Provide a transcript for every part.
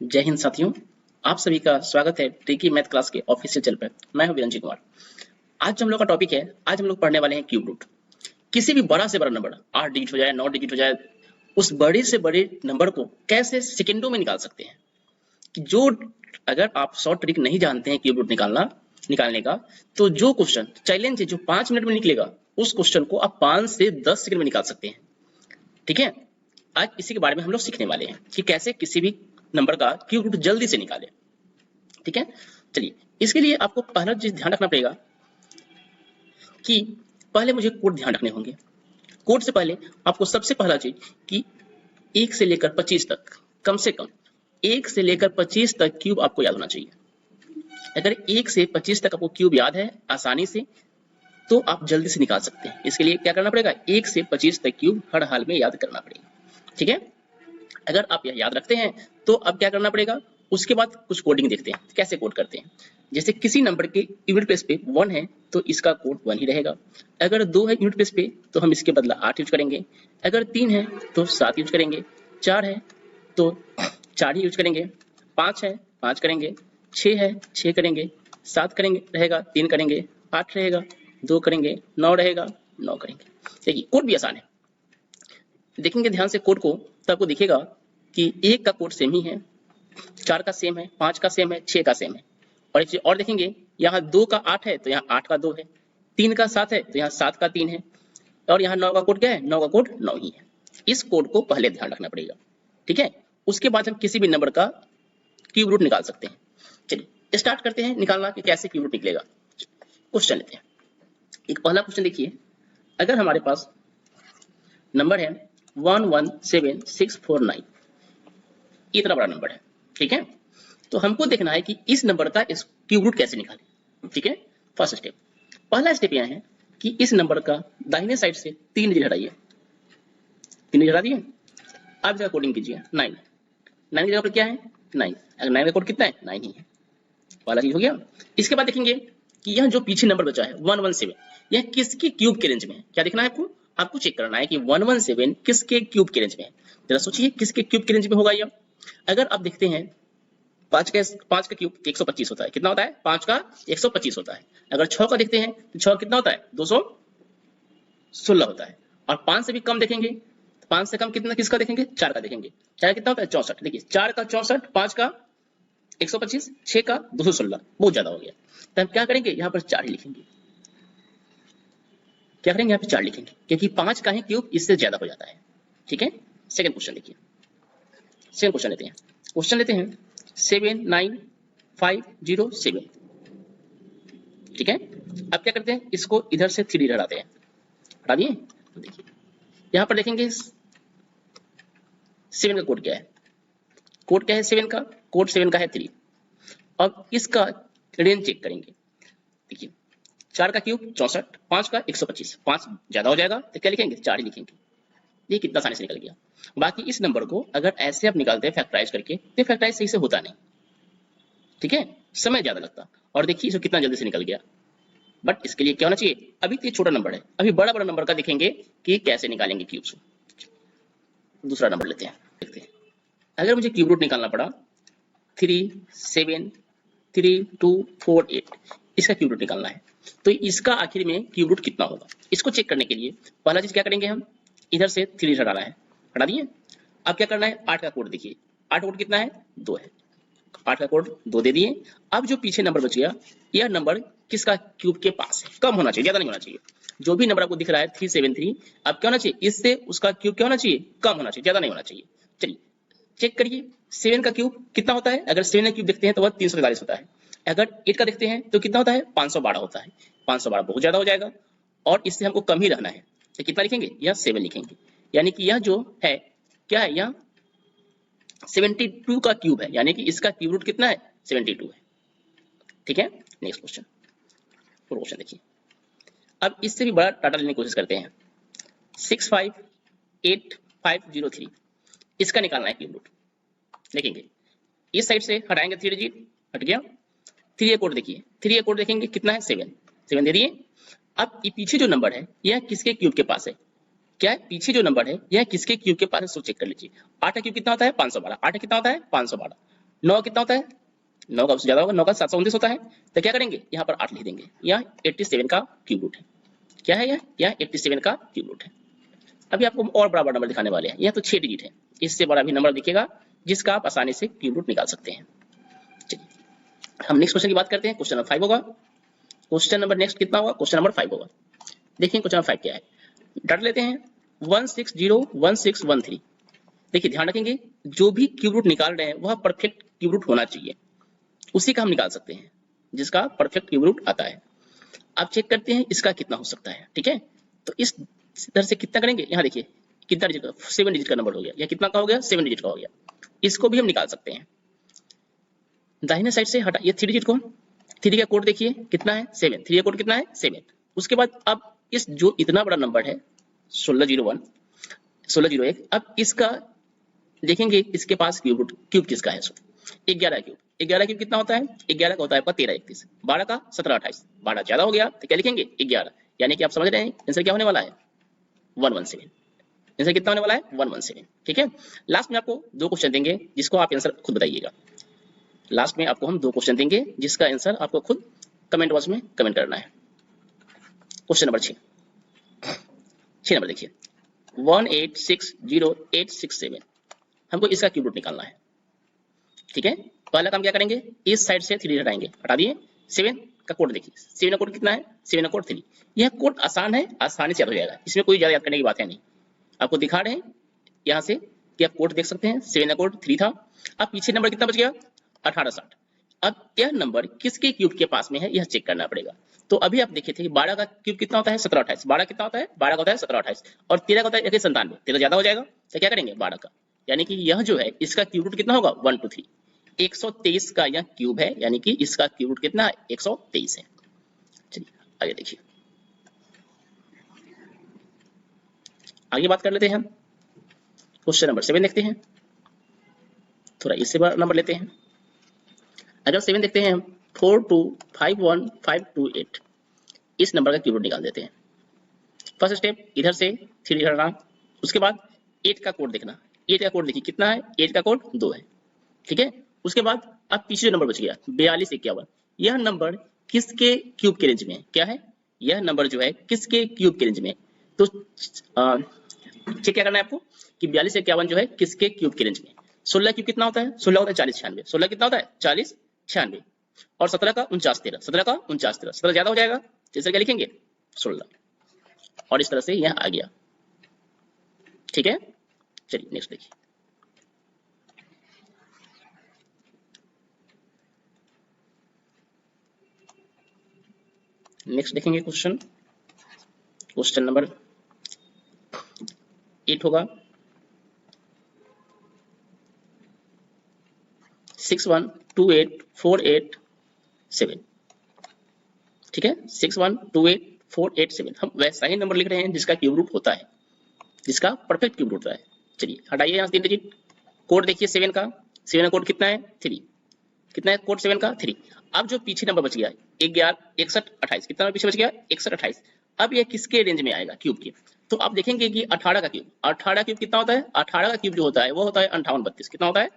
जय हिंद साथियों, आप सभी का स्वागत है ट्रिकी मैथ क्लास के ऑफिशियल चैनल पर। मैं हूं विरंजी कुमार। आज जो हम लोग का टॉपिक है, आज हम लोग पढ़ने वाले हैं क्यूब रूट। किसी भी बड़ा से बड़ा नंबर 8 डिजिट हो जाए, 9 डिजिट हो जाए, उस बड़े से बड़े नंबर को कैसे सेकंडों में निकाल सकते हैं। कि जो अगर आप शॉर्ट ट्रिक नहीं जानते हैं क्यूब रूट निकालने का, तो जो क्वेश्चन चैलेंज है जो 5 मिनट में निकलेगा, उस क्वेश्चन को आप 5 से 10 सेकंड में निकाल सकते हैं। ठीक है, आज इसी के बारे में हम लोग सीखने वाले हैं कि कैसे किसी भी नंबर का क्यूब रूट जल्दी से निकालें। ठीक है, चलिए इसके लिए आपको पहला चीज ध्यान रखना पड़ेगा कि पहले मुझे कोड ध्यान रखने होंगे। कोड से पहले आपको सबसे पहला चीज कि 1 से लेकर 25 तक, कम से कम 1 से लेकर 25 तक क्यूब आपको याद होना चाहिए। अगर 1 से 25 तक आपको क्यूब याद है आसानी से, तो आप जल्दी से निकाल सकते हैं। इसके लिए क्या करना पड़ेगा, 1 से 25 तक क्यूब हर हाल में याद करना पड़ेगा। ठीक है, अगर आप यह याद रखते हैं तो अब क्या करना पड़ेगा, उसके बाद कुछ कोडिंग देखते हैं कैसे कोड करते हैं। जैसे किसी नंबर के यूनिट प्लेस पे 1 है तो इसका कोड 1 ही रहेगा। अगर 2 है यूनिट प्लेस पे तो हम इसके बदला 8 यूज करेंगे। अगर 3 है तो 7 यूज करेंगे। 4 है तो 4 ही यूज करेंगे। 5 है 5 करेंगे। 6 है 6 करेंगे। 7 करेंगे रहेगा 3 करेंगे। 8 रहेगा 2 करेंगे। 9 रहेगा 9 करेंगे। देखिए कोड भी आसान है, देखेंगे ध्यान से कोड को तो आपको दिखेगा कि 1 का कोड सेम ही है, 4 का सेम है, 5 का सेम है, 6 का सेम है। और एक चीज और देखेंगे, यहाँ 2 का 8 है तो यहाँ 8 का 2 है, 3 का 7 है तो यहाँ 7 का 3 है, और यहाँ 9 का कोड क्या है, 9 का कोड 9 ही है। इस कोड को पहले ध्यान रखना पड़ेगा। ठीक है, उसके बाद हम किसी भी नंबर का क्यूब रूट निकाल सकते हैं। चलिए स्टार्ट करते हैं निकालना कि कैसे क्यूब रूट निकलेगा। क्वेश्चन लेते हैं। एक पहला क्वेश्चन देखिए, अगर हमारे पास नंबर है 117649, इतना बड़ा नंबर है। ठीक है, तो हमको देखना है कि इस नंबर का क्यूब रूट कैसे निकालें। ठीक है, फर्स्ट स्टेप, पहला स्टेप यह है कि इस नंबर का दाहिने साइड से 3 डिजिट हटाइए। 3 डिजिट हटा दिए, अब इसका कोडिंग कीजिए 9। 9 की जगह पर क्या है 9, अगर 9 का कोड कितना है 9 ही है। पहला चीज हो गया। इसके बाद देखेंगे कि यह जो पीछे नंबर बचा है 117, यह किसके क्यूब के रेंज में है। क्या देखना है आपको, आपको चेक करना है कि 117 किसके क्यूब के रेंज में है। जरा सोचिए किसके क्यूब के रेंज में होगा यह। अगर आप देखते हैं 5 का क्यूब 125 होता है। कितना होता है, 5 का 125 होता है। अगर 6 का देखते हैं तो 6 कितना होता है 216 होता है। और 5 से भी कम देखेंगे, 5 से कम कितना किसका देखेंगे, 4 का देखेंगे। 4 कितना होता है 64। देखिए 4 का 64, 5 का 125, 6 का 216, बहुत ज्यादा हो गया। तो हम क्या करेंगे, यहाँ पर 4 ही लिखेंगे। क्या करेंगे, यहाँ पे 4 लिखेंगे क्योंकि 5 का ही क्यूब इससे ज्यादा हो जाता है। ठीक है, सेकंड क्वेश्चन देखिए। सेकंड क्वेश्चन लेते हैं। क्वेश्चन लेते हैं 79507। ठीक है, अब क्या करते हैं, इसको इधर से 3 हटाते हैं। हटा दिए, देखिए यहां पर देखेंगे 7 का कोड क्या है। कोड क्या है 7 का, कोड 7 का है 3। अब इसका रेंज चेक करेंगे। देखिए 4 का क्यूब 64, 5 का 125, 5 ज्यादा हो जाएगा तो क्या लिखेंगे 4 ही लिखेंगे। ये कितना आसानी से निकल गया। बाकी इस नंबर को अगर ऐसे आप निकालते हैं फैक्टराइज करके तो फैक्टराइज सही से होता नहीं। ठीक है, समय ज्यादा लगता। और देखिए इसको कितना जल्दी से निकल गया। बट इसके लिए क्या होना चाहिए, अभी तो ये छोटा नंबर है, अभी बड़ा बड़ा नंबर का देखेंगे कि कैसे निकालेंगे क्यूब्स। दूसरा नंबर लेते हैं, देखते हैं। अगर मुझे क्यूब रूट निकालना पड़ा 3732448, इसका क्यूब रूट निकालना है, तो इसका आखिर में क्यूब रूट कितना होगा। इसको चेक करने के लिए पहला चीज क्या करेंगे, हम इधर से 3 हटाना है। हटा दिए, अब क्या करना है 8 का कोड देखिए, 8 कोड कितना है 2 है। 8 का कोड 2 दे दिए। अब जो पीछे नंबर बच गया, यह नंबर किसका क्यूब के पास है, कम होना चाहिए, ज्यादा नहीं होना चाहिए। जो भी नंबर आपको दिख रहा है 373, अब क्या होना चाहिए, इससे उसका क्यूब क्या होना चाहिए, कम होना चाहिए, ज्यादा नहीं होना चाहिए। चलिए चेक करिए 7 का क्यूब कितना होता है। अगर 7 का क्यूब देखते हैं तो वह 343 होता है। अगर 8 का देखते हैं तो कितना होता है 512 होता है। 512 बहुत ज्यादा हो जाएगा और इससे हमको कम ही रहना है, तो कितना लिखेंगे, यह 7 लिखेंगे। यानी कि यह जो है क्या है, यह 72 का क्यूब है, यानी कि इसका क्यूब रूट कितना है 72 है। ठीक है, नेक्स्ट क्वेश्चन। क्वेश्चन देखिए, अब इससे भी बड़ा डाटा लेने की कोशिश करते हैं। 658503, इसका निकालना है क्यूब रूट। देखेंगे इस साइड से हटाएंगे 3 डिजिट, हट गया। 3 कोड देखिए, 3 कोड देखेंगे कितना है 7 दे दिए। अब ये पीछे जो नंबर है यह किसके क्यूब के पास है, क्या है पीछे जो नंबर है यह किसके क्यूब के पास है, सो चेक कर लीजिए। 8 का क्यूब कितना होता है 512, 8 कितना होता है 512, 9 कितना होता है, 9 का उससे ज्यादा होगा, 9 का 729 होता है। तो क्या करेंगे, यहाँ पर 8 लिख देंगे। यहाँ 87 का क्यूब रूट है। क्या है यह 87 का क्यूब रूट है। अभी आपको और बड़ा नंबर दिखाने वाले हैं। यह तो 6 डिजिट है, इससे बड़ा भी नंबर दिखेगा जिसका आप आसानी से क्यूब रूट निकाल सकते हैं। चलिए हम नेक्स्ट क्वेश्चन की बात करते हैं। क्वेश्चन नंबर 5 होगा। क्वेश्चन नंबर नेक्स्ट कितना होगा, क्वेश्चन नंबर 5 होगा। देखिए क्वेश्चन नंबर 5 क्या है, डाटा लेते हैं 1601613। देखिए ध्यान रखेंगे, जो भी क्यूब रूट निकाल रहे हैं वह परफेक्ट क्यूब रूट होना चाहिए, उसी का हम निकाल सकते हैं जिसका परफेक्ट क्यूब रूट आता है। अब चेक करते हैं इसका कितना हो सकता है। ठीक है, तो इस तरह से कितना करेंगे, यहाँ देखिए कितना डिजिट का, 7 डिजिट का नंबर हो गया। यह कितना का हो गया, 7 डिजिट का हो गया। इसको भी हम निकाल सकते हैं। दाहिने साइड से हटा ये 3 डिजिट को, 3 का कोड देखिए कितना है 7, 3 का कोड कितना है 7। उसके बाद अब इस जो इतना बड़ा नंबर है 1601 1601, अब इसका देखेंगे इसके पास क्यूब किसका है। 11 क्यूब, 11 क्यूब कितना होता है, 11 का होता है आपका 13 31, 12 का 17 28, 12 ज्यादा हो गया तो क्या लिखेंगे 11, यानी कि आप समझ रहे हैं आंसर क्या होने वाला है 117। आंसर कितना होने वाला है 117। ठीक है, लास्ट में आपको 2 क्वेश्चन देंगे जिसको आप आंसर खुद बताइएगा। लास्ट में आपको हम 2 क्वेश्चन देंगे जिसका आंसर आपको खुद कमेंट बॉक्स में कमेंट करना है। क्वेश्चन नंबर 6 नंबर देखिए 1860867, हमको इसका क्यूब रूट निकालना है। ठीक है, पहला काम क्या करेंगे, इस साइड से 3 हटाएंगे, हटा दिए। 7 का कोड देखिए, 7 का कोड कितना है, 7 का कोड 3। यह कोड आसान है, आसानी से याद हो जाएगा, इसमें कोई ज्यादा याद करने की बात है नहीं। आपको दिखा रहे हैं यहाँ से कि आप कोड देख सकते हैं, 7 का कोड 3 था। अब पीछे नंबर कितना बच गया 1860। अब यह नंबर किसके क्यूब के पास में है यह चेक करना पड़ेगा। तो अभी आप देखे थे 12 का क्यूब कितना होता है 17 28, 12 कितना होता है 12 का होता है 17 28, और 13 का होता है 97, 13 ज्यादा हो जाएगा तो क्या करेंगे 12 का, यानी कि यह जो है इसका क्यूब रूट कितना होगा 123, 123 का यह क्यूब है, यानी कि इसका क्यूब रूट कितना है 123 है। चलिए आगे देखिए, आगे बात कर लेते हैं हम। क्वेश्चन नंबर 7 देखते हैं, थोड़ा इससे बड़ा नंबर लेते हैं। अगर 7 देखते हैं हम 4251528, इस नंबर का क्यूब रूट निकाल देते हैं। फर्स्ट स्टेप इधर से 3 हटाना, उसके बाद 8 का कोड देखना। 8 का कोड देखिए कितना है, 8 का कोड 2 है। ठीक है, उसके बाद अब पीछे जो नंबर बच गया 4251, यह नंबर किसके क्यूब के रेंज में है, क्या है यह नंबर जो है किसके क्यूब के रेंज में है। तो चेक क्या करना है आपको कि 4251 जो है किसके क्यूब के रेंज में। 16 क्यूब कितना होता है, 16 होता है 40 96, 16 कितना होता है 40 96, और 17 का 49 13, 17 का 49 13, 17 ज्यादा हो जाएगा, जैसे क्या लिखेंगे 16, और इस तरह से यह आ गया। ठीक है, चलिए नेक्स्ट देखिए। नेक्स्ट देखेंगे क्वेश्चन, क्वेश्चन नंबर 8 होगा 612848 ठीक है, 612848 हम वैसा ही नंबर लिख रहे हैं जिसका क्यूब रूट होता है, जिसका परफेक्ट क्यूब रूट होता है। चलिए हटाइए यहाँ 3 डिजिट, कोड देखिए 7 का, 7 का कोड कितना है 3, कितना है कोड 7 का 3। अब जो पीछे नंबर बच गया 11 61 28, कितना नंबर पीछे बच गया 61 28, अब ये किसके रेंज में आएगा क्यूब के। तो आप देखेंगे कि 18 का क्यूब, 18 क्यूब कितना होता है, 18 का क्यूब जो होता है वो होता है 58 32, कितना होता है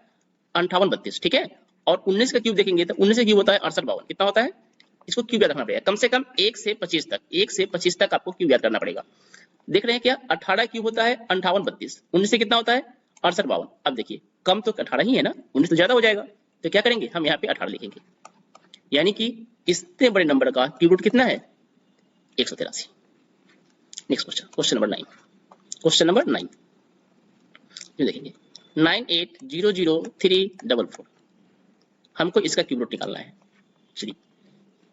58 32। ठीक है, और 19 का क्यूब देखेंगे तो 19 का क्यूब होता है 68 52, कितना होता है, इसको क्यूब याद रखना पड़ेगा कम से कम 1 से 25 तक, 1 से 25 तक आपको क्यूब याद करना पड़ेगा। देख रहे हैं क्या, 18 क्यूब होता है 58 32, 19 से कितना होता है 68 52। अब देखिए कम तो 18 ही है ना, 19 तो ज्यादा हो जाएगा, तो क्या करेंगे हम यहाँ पे 18 लिखेंगे, यानी कि इतने बड़े नंबर का क्यूब रूट कितना है 183। Next question, question number 9, question number 9 ये देखेंगे 98000344, हमको इसका क्यूब रूट निकालना है। चलिए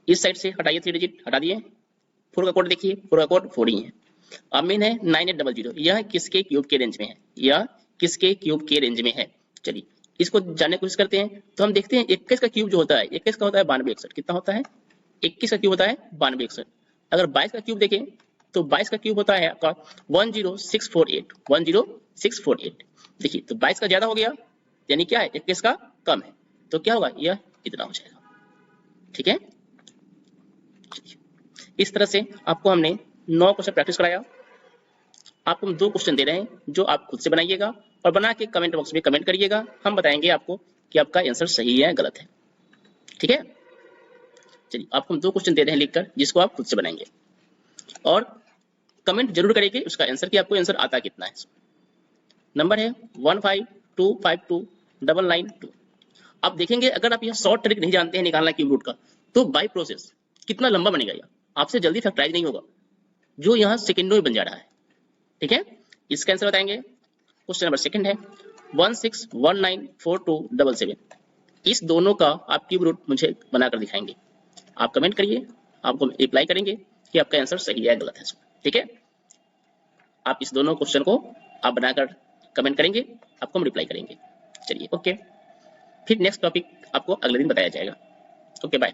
इस साइड से हटाइए 3 डिजिट, हटा दिए। 4 का कोड देखिए, 4 का कोड 4 ही है। अब मेन है 9800, यह किसके क्यूब के रेंज में है, यह किसके क्यूब के रेंज में है। चलिए इसको जानने की कोशिश करते हैं। तो हम देखते हैं 21 का क्यूब जो होता है, 21 का होता है 92 61, कितना होता है 21 का क्यूब होता है 92 61। अगर 22 का क्यूब देखें तो 22 का क्यूब होता है आपका 10648, 10648। देखिए तो 22 का ज्यादा हो गया, यानी क्या है 21 का कम है, तो क्या होगा यह इतना हो जाएगा। ठीक है, इस तरह से आपको हमने 9 क्वेश्चन प्रैक्टिस कराया। आपको हम 2 क्वेश्चन दे रहे हैं जो आप खुद से बनाइएगा और बना के कमेंट बॉक्स में कमेंट करिएगा, हम बताएंगे आपको कि आपका आंसर सही है गलत है। ठीक है, चलिए आपको हम 2 क्वेश्चन दे रहे हैं लिखकर, जिसको आप खुद से बनाएंगे और कमेंट जरूर करेंगे उसका आंसर कि आपको आंसर आता कितना है। नंबर है 15252992। आप देखेंगे अगर आप यह शॉर्ट ट्रिक नहीं जानते हैं निकालना क्यूब रूट का, तो बाय प्रोसेस कितना लंबा बनेगा यह, आपसे जल्दी फैक्टराइज नहीं होगा, जो यहाँ सेकेंडों में बन जा रहा है। ठीक है, इसका आंसर बताएंगे। क्वेश्चन नंबर सेकंड है 16194277। इस दोनों का आप क्यूब रूट मुझे बनाकर दिखाएंगे। आप कमेंट करिए, आपको रिप्लाई करेंगे कि आपका आंसर सही है गलत है। ठीक है, आप इस दोनों क्वेश्चन को आप बनाकर कमेंट करेंगे, आपको हम रिप्लाई करेंगे। चलिए ओके, फिर नेक्स्ट टॉपिक आपको अगले दिन बताया जाएगा। Okay bye.